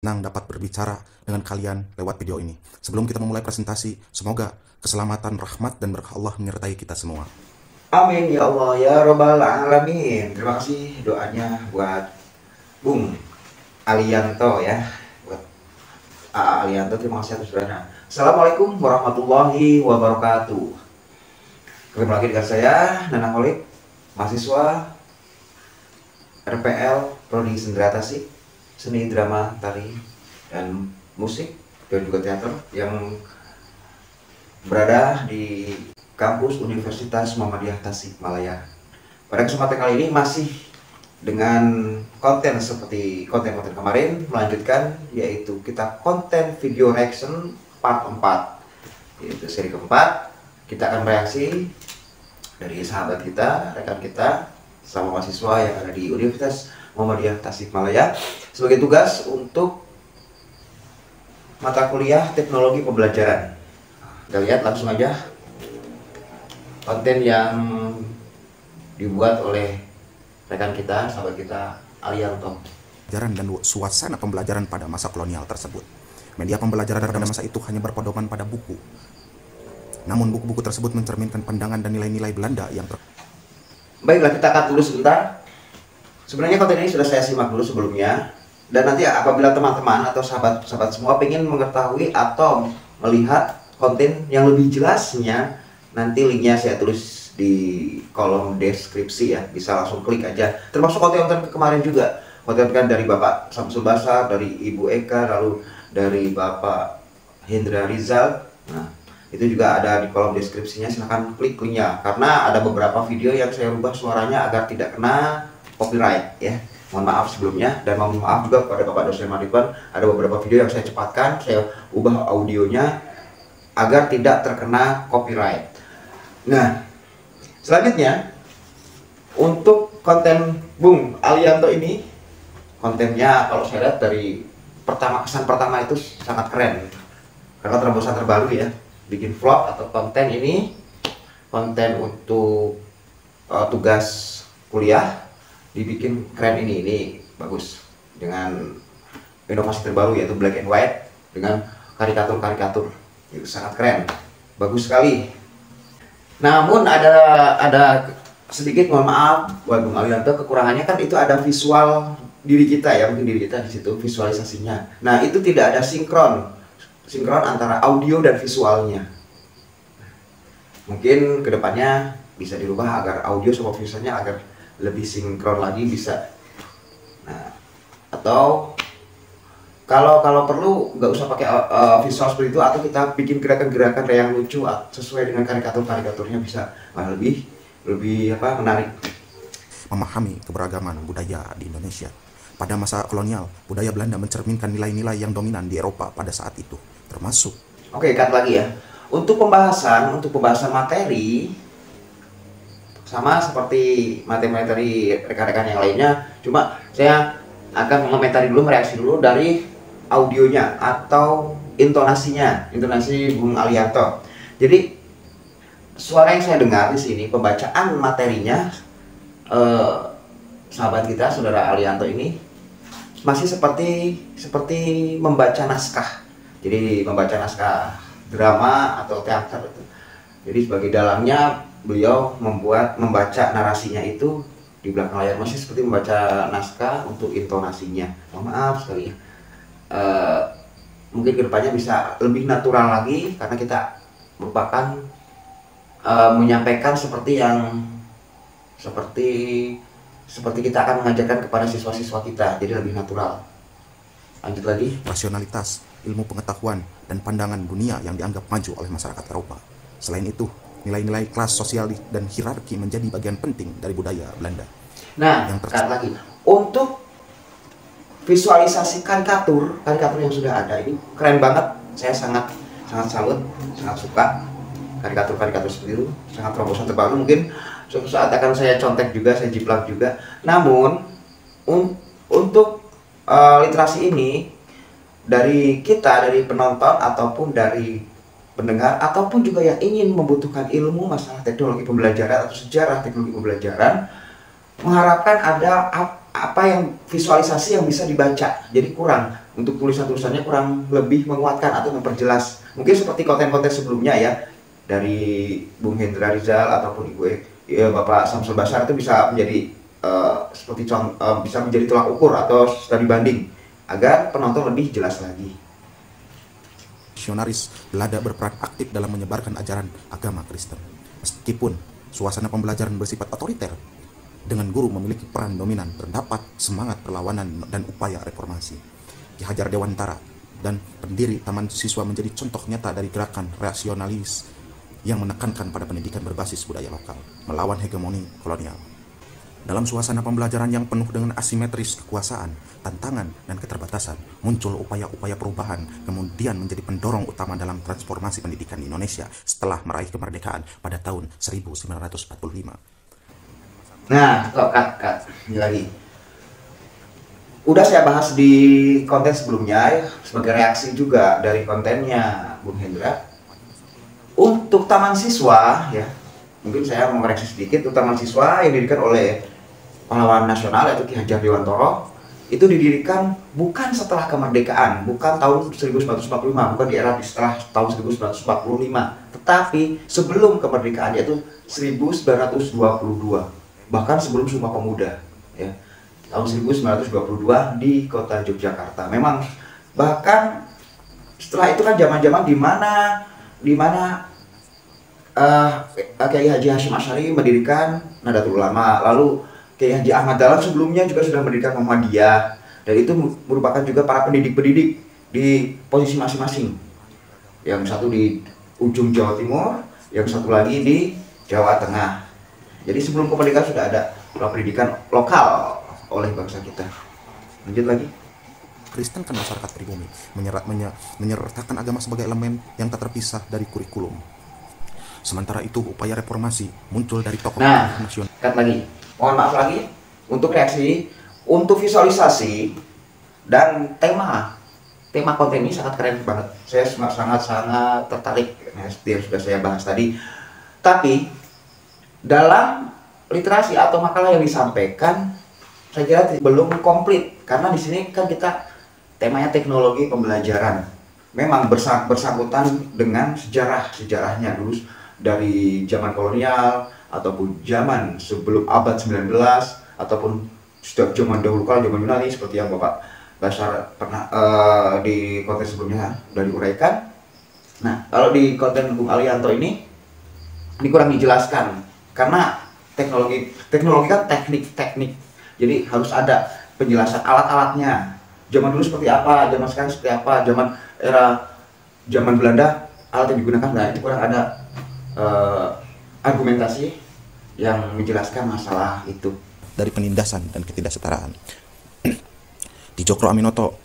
senang dapat berbicara dengan kalian lewat video ini. Sebelum kita memulai presentasi, semoga keselamatan, rahmat, dan berkah Allah menyertai kita semua. Amin ya Allah ya Robbal Alamin. Terima kasih doanya buat Bung Alianto ya, buat AA Alianto. Terima kasih atas doanya. Assalamualaikum warahmatullahi wabarakatuh. Kembali lagi dengan saya Nanang Holik, mahasiswa RPL Prodi Sendera Tasik, seni drama, tari, dan musik, dan juga teater yang berada di kampus Universitas Muhammadiyah Tasikmalaya. Pada kesempatan kali ini masih dengan konten seperti konten-konten kemarin, melanjutkan yaitu kita konten video reaction part 4, yaitu seri keempat. Kita akan reaksi dari sahabat kita, rekan kita, sama mahasiswa yang ada di Universitas Muhammadiyah Tasikmalaya sebagai tugas untuk mata kuliah teknologi pembelajaran. Kita lihat langsung aja konten yang dibuat oleh rekan kita, sahabat kita, Alianto. Pembelajaran dan suasana pembelajaran pada masa kolonial tersebut. Media pembelajaran pada masa itu hanya berpedoman pada buku. Namun buku-buku tersebut mencerminkan pandangan dan nilai-nilai Belanda yang Baiklah, kita cut dulu sebentar. Sebenarnya konten ini sudah saya simak dulu sebelumnya. Dan nanti apabila teman-teman atau sahabat-sahabat semua ingin mengetahui atau melihat konten yang lebih jelasnya, nanti linknya saya tulis di kolom deskripsi ya. Bisa langsung klik aja. Termasuk konten-konten kemarin juga. Konten dari Bapak Samsul Basar, dari Ibu Eka, lalu dari Bapak Hendra Rizal. Nah, itu juga ada di kolom deskripsinya, silahkan klik linknya. Karena ada beberapa video yang saya rubah suaranya agar tidak kena copyright ya. Mohon maaf sebelumnya, dan mohon maaf juga kepada Bapak dosen Madriban. Ada beberapa video yang saya cepatkan, saya ubah audionya agar tidak terkena copyright. Nah, selanjutnya untuk konten Bung Alianto ini, kontennya kalau saya lihat dari kesan pertama itu sangat keren. Karena terobosan terbaru ya, bikin vlog atau konten ini, konten untuk tugas kuliah dibikin keren. Ini bagus dengan inovasi terbaru yaitu black and white dengan karikatur-karikatur. Itu sangat keren, bagus sekali. Namun ada sedikit, mohon maaf buat Bung Alianto, kekurangannya kan itu ada visual diri kita ya, mungkin diri kita di situ visualisasinya. Nah, itu tidak ada sinkron antara audio dan visualnya. Mungkin kedepannya bisa dirubah agar audio sama visualnya agar lebih sinkron lagi bisa. Nah, atau kalau perlu nggak usah pakai visual seperti itu, atau kita bikin gerakan-gerakan yang lucu sesuai dengan karikaturnya bisa lebih menarik. memahami keberagaman budaya di Indonesia. Pada masa kolonial, budaya Belanda mencerminkan nilai-nilai yang dominan di Eropa pada saat itu, termasuk. Oke, cut lagi ya. Untuk pembahasan materi sama seperti materi rekan-rekan yang lainnya, cuma saya akan mengomentari dulu, mereaksi dulu dari audionya atau intonasi Bung Alianto. Jadi suara yang saya dengar di sini, pembacaan materinya sahabat kita, saudara Alianto ini masih seperti membaca naskah. Jadi membaca naskah drama atau teater itu. Jadi sebagai dalangnya beliau membaca narasinya itu di belakang layar, masih seperti membaca naskah untuk intonasinya. Mohon maaf sekali. Mungkin kedepannya bisa lebih natural lagi karena kita merupakan menyampaikan seperti kita akan mengajarkan kepada siswa-siswa kita, jadi lebih natural. Lanjut lagi. Rasionalitas, ilmu pengetahuan, dan pandangan dunia yang dianggap maju oleh masyarakat Eropa. Selain itu, nilai-nilai kelas sosial dan hierarki menjadi bagian penting dari budaya Belanda. Nah, lagi untuk visualisasi karikatur yang sudah ada ini keren banget. Saya sangat salut, sangat suka karikatur seperti itu, sangat terobosan terbaru. Mungkin suatu saat akan saya contek juga, saya jiplak juga. Namun untuk literasi ini dari penonton ataupun dari pendengar ataupun juga yang ingin membutuhkan ilmu masalah teknologi pembelajaran atau sejarah teknologi pembelajaran, mengharapkan ada apa yang visualisasi yang bisa dibaca. Jadi kurang untuk tulisan-tulisannya kurang lebih menguatkan atau memperjelas. Mungkin seperti konten-konten sebelumnya ya, dari Bung Hendra Rizal ataupun Ibu ya, Bapak Samsul Basar itu bisa menjadi bisa menjadi tolak ukur atau studi banding agar penonton lebih jelas lagi. Misionaris Belanda berperan aktif dalam menyebarkan ajaran agama Kristen. Meskipun suasana pembelajaran bersifat otoriter, dengan guru memiliki peran dominan, terdapat semangat perlawanan dan upaya reformasi. Ki Hajar Dewantara dan pendiri Taman Siswa menjadi contoh nyata dari gerakan rasionalis yang menekankan pada pendidikan berbasis budaya lokal, melawan hegemoni kolonial. Dalam suasana pembelajaran yang penuh dengan asimetris kekuasaan, tantangan, dan keterbatasan, muncul upaya-upaya perubahan, kemudian menjadi pendorong utama dalam transformasi pendidikan di Indonesia setelah meraih kemerdekaan pada tahun 1945. Nah, cut. Ini lagi. Udah saya bahas di konten sebelumnya ya, sebagai reaksi juga dari kontennya Bung Hendra. Untuk taman siswa ya, mungkin saya mau koreksi sedikit. Untuk taman siswa yang didirikan oleh pahlawan nasional yaitu Ki Hajar Dewantara itu didirikan bukan setelah kemerdekaan, bukan tahun 1945, bukan di era setelah tahun 1945, tetapi sebelum kemerdekaan yaitu 1922, bahkan sebelum Sumpah Pemuda ya. Tahun 1922 di kota Yogyakarta. Memang bahkan setelah itu kan zaman-zaman di mana Kiai Haji Hasyim Asy'ari mendirikan Nahdlatul Ulama, lalu Kiai Haji Ahmad Dahlan sebelumnya juga sudah mendirikan Muhammadiyah, dan itu merupakan juga para pendidik-pendidik di posisi masing-masing. Yang satu di ujung Jawa Timur, yang satu lagi di Jawa Tengah. Jadi sebelum kemerdekaan sudah ada pendidikan lokal oleh bangsa kita. Lanjut lagi. Kristen kan masyarakat pribumi, menyertakan agama sebagai elemen yang tak terpisah dari kurikulum. Sementara itu upaya reformasi muncul dari tokoh nasional. Cut lagi. Mohon maaf lagi untuk reaksi, untuk visualisasi dan tema konten ini sangat keren banget. Saya sangat tertarik seperti yang sudah saya bahas tadi. Tapi dalam literasi atau makalah yang disampaikan, saya kira belum komplit karena di sini kan kita temanya teknologi pembelajaran. Memang bersangkutan dengan sejarahnya dulu dari zaman kolonial ataupun zaman sebelum abad 19 ataupun sejak zaman dahulu kala zaman Yunani seperti yang Bapak Basar pernah di konten sebelumnya sudah diuraikan. Nah, kalau di konten Bung Alianto ini kurang dijelaskan karena teknologi kan teknik. Jadi harus ada penjelasan alat-alatnya. Zaman dulu seperti apa, zaman sekarang seperti apa, zaman Belanda alat yang digunakan, nah itu kurang ada argumentasi yang menjelaskan masalah itu. Dari penindasan dan ketidaksetaraan. Di Djokro Aminoto,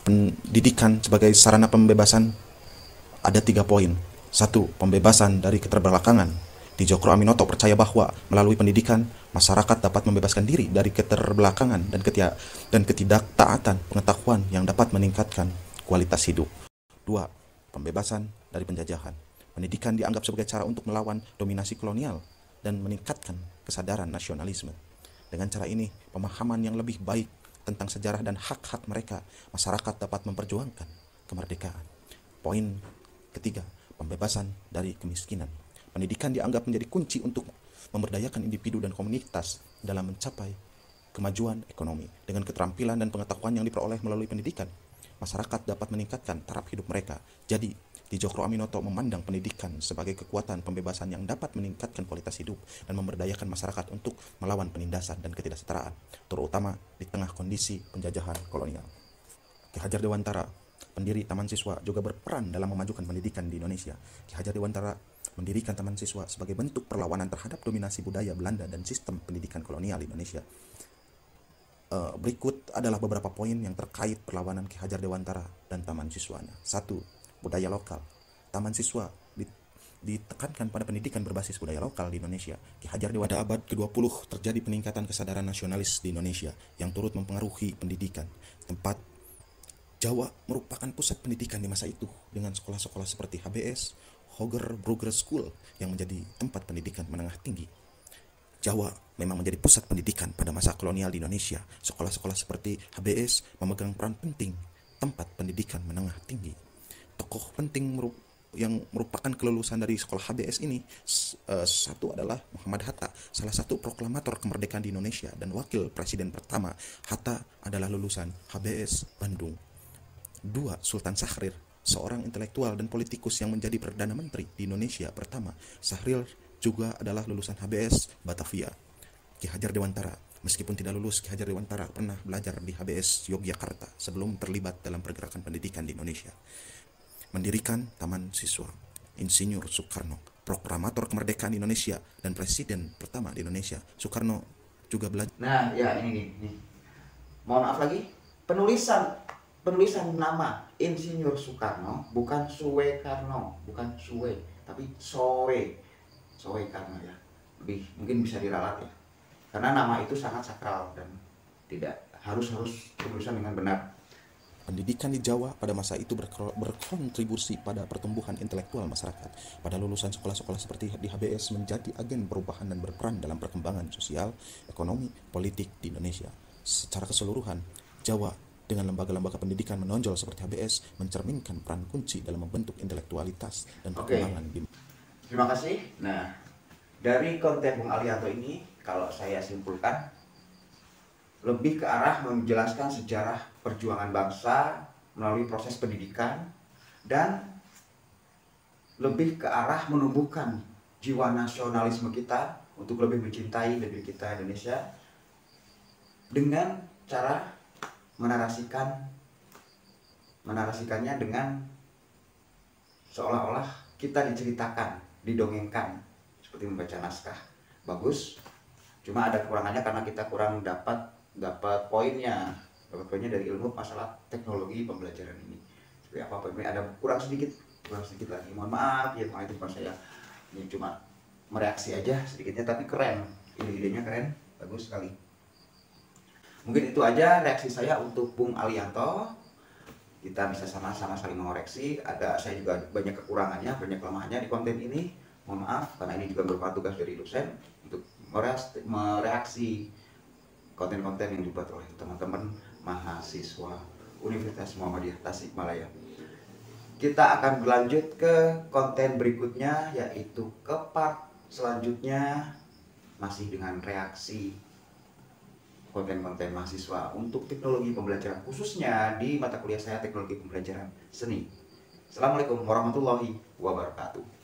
pendidikan sebagai sarana pembebasan ada 3 poin. 1. Pembebasan dari keterbelakangan. Di Djokro Aminoto percaya bahwa melalui pendidikan, masyarakat dapat membebaskan diri dari keterbelakangan dan ketidaktaatan pengetahuan yang dapat meningkatkan kualitas hidup. 2. Pembebasan dari penjajahan. Pendidikan dianggap sebagai cara untuk melawan dominasi kolonial dan meningkatkan kesadaran nasionalisme. Dengan cara ini, pemahaman yang lebih baik tentang sejarah dan hak-hak mereka, masyarakat dapat memperjuangkan kemerdekaan. Poin ketiga, pembebasan dari kemiskinan. Pendidikan dianggap menjadi kunci untuk memberdayakan individu dan komunitas dalam mencapai kemajuan ekonomi. Dengan keterampilan dan pengetahuan yang diperoleh melalui pendidikan, masyarakat dapat meningkatkan taraf hidup mereka. Jadi, di Djokro Aminoto memandang pendidikan sebagai kekuatan pembebasan yang dapat meningkatkan kualitas hidup dan memberdayakan masyarakat untuk melawan penindasan dan ketidaksetaraan, terutama di tengah kondisi penjajahan kolonial. Ki Hajar Dewantara, pendiri Taman Siswa, juga berperan dalam memajukan pendidikan di Indonesia. Ki Hajar Dewantara mendirikan Taman Siswa sebagai bentuk perlawanan terhadap dominasi budaya Belanda dan sistem pendidikan kolonial di Indonesia. Berikut adalah beberapa poin yang terkait perlawanan Ki Hajar Dewantara dan Taman Siswanya. 1. Budaya lokal. Taman Siswa ditekankan pada pendidikan berbasis budaya lokal di Indonesia. Ki Hajar Dewantara pada abad ke-20 terjadi peningkatan kesadaran nasionalis di Indonesia yang turut mempengaruhi pendidikan. Tempat Jawa merupakan pusat pendidikan di masa itu dengan sekolah-sekolah seperti HBS, Hoger Brugger School yang menjadi tempat pendidikan menengah tinggi. Jawa memang menjadi pusat pendidikan pada masa kolonial di Indonesia. Sekolah-sekolah seperti HBS memegang peran penting pendidikan menengah tinggi. Tokoh penting yang merupakan kelulusan dari sekolah HBS ini, satu adalah Muhammad Hatta, salah satu proklamator kemerdekaan di Indonesia dan wakil presiden pertama. Hatta adalah lulusan HBS Bandung. Dua, Sultan Syahrir, seorang intelektual dan politikus yang menjadi Perdana Menteri di Indonesia pertama. Syahrir juga adalah lulusan HBS Batavia. Ki Hajar Dewantara, meskipun tidak lulus, Ki Hajar Dewantara pernah belajar di HBS Yogyakarta sebelum terlibat dalam pergerakan pendidikan di Indonesia. Mendirikan Taman Siswa. Insinyur Soekarno, proklamator kemerdekaan Indonesia dan presiden pertama di Indonesia. Soekarno juga belajar. Nah, ya ini nih. Mohon maaf lagi, penulisan nama Insinyur Soekarno bukan Suekarno, bukan Suwe, tapi Soekarno ya. Lebih mungkin bisa diralat ya. Karena nama itu sangat sakral dan tidak harus penulisan dengan benar. Pendidikan di Jawa pada masa itu berkontribusi pada pertumbuhan intelektual masyarakat. Pada lulusan sekolah-sekolah seperti di HBS menjadi agen perubahan dan berperan dalam perkembangan sosial, ekonomi, politik di Indonesia. Secara keseluruhan, Jawa dengan lembaga-lembaga pendidikan menonjol seperti HBS mencerminkan peran kunci dalam membentuk intelektualitas dan perkembangan. Terima kasih. Nah, dari konten Bung Alianto ini, kalau saya simpulkan, lebih ke arah menjelaskan sejarah perjuangan bangsa melalui proses pendidikan dan lebih ke arah menumbuhkan jiwa nasionalisme kita untuk lebih mencintai negeri kita Indonesia dengan cara menarasikannya dengan seolah-olah kita diceritakan, didongengkan seperti membaca naskah. Bagus. Cuma ada kekurangannya karena kita kurang dapat poinnya dari ilmu masalah teknologi pembelajaran ini. Seperti apa ini ada kurang sedikit lagi. Mohon maaf ya, itu bukan saya. Ini cuma mereaksi aja sedikitnya, tapi keren. Ini idenya keren, bagus sekali. Mungkin itu aja reaksi saya untuk Bung Alianto. Kita bisa sama-sama saling mengoreksi. Saya juga banyak kekurangannya, banyak kelemahannya di konten ini. Mohon maaf karena ini juga merupakan tugas dari dosen untuk mereaksi konten-konten yang dibuat oleh teman-teman mahasiswa Universitas Muhammadiyah Tasikmalaya. Kita akan berlanjut ke konten berikutnya, yaitu ke part selanjutnya masih dengan reaksi konten-konten mahasiswa untuk teknologi pembelajaran, khususnya di mata kuliah saya teknologi pembelajaran seni. Assalamualaikum warahmatullahi wabarakatuh.